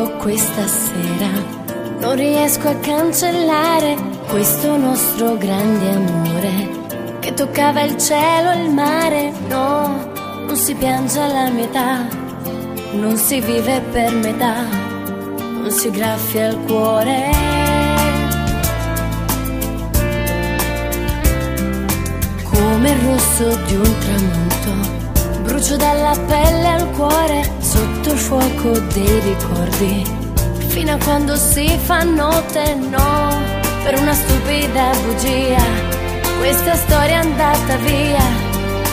vivo questa sera, non riesco a cancellare questo nostro grande amore che toccava il cielo e il mare. No, non si piange alla mia età, non si vive per metà, non si graffia il cuore. Come il rosso di un tramonto, brucio dalla pelle al cuore, sotto il fuoco dei ricordi, fino a quando si fa notte. No, per una stupida bugia questa storia è andata via,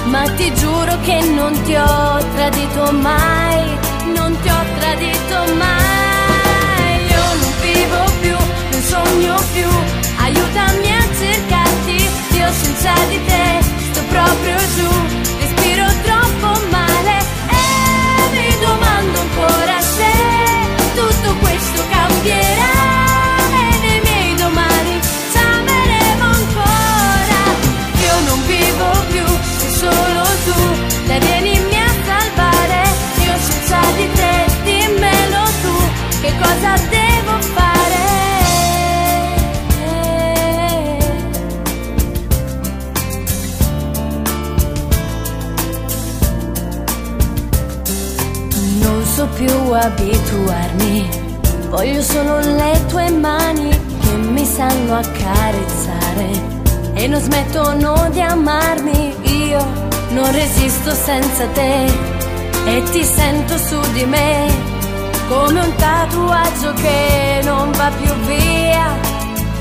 ma ti giuro che non ti ho tradito mai, non ti ho tradito mai. Io non vivo più, non sogno più, aiutami a cercarti, io senza di te sto proprio giù, respiro troppo male e mi domando ancora se tutto questo cambierà e nei miei domani ci ameremo ancora. Io non vivo più, sei solo tu, dai vienimi a salvare, io senza di te dimmelo tu, che cosa devo fare? Non so più abituarmi, voglio solo le tue mani che mi sanno accarezzare e non smettono di amarmi. Io non resisto senza te e ti sento su di me come un tatuaggio che non va più via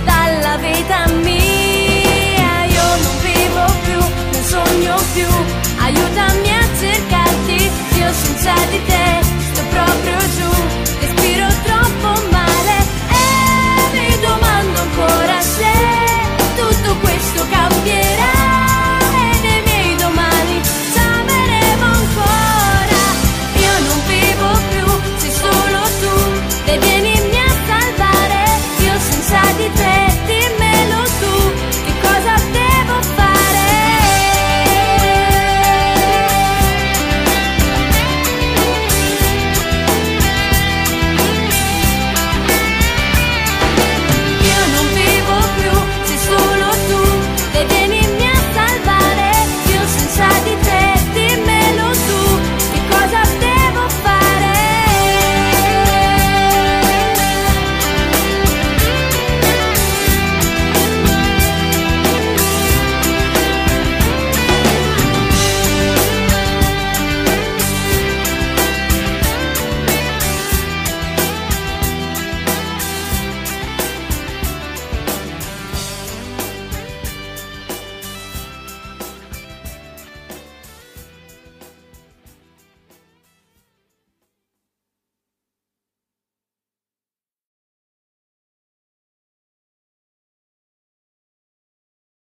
dalla vita mia. Io non vivo più, non sogno più, aiutami a cercarti, io senza di te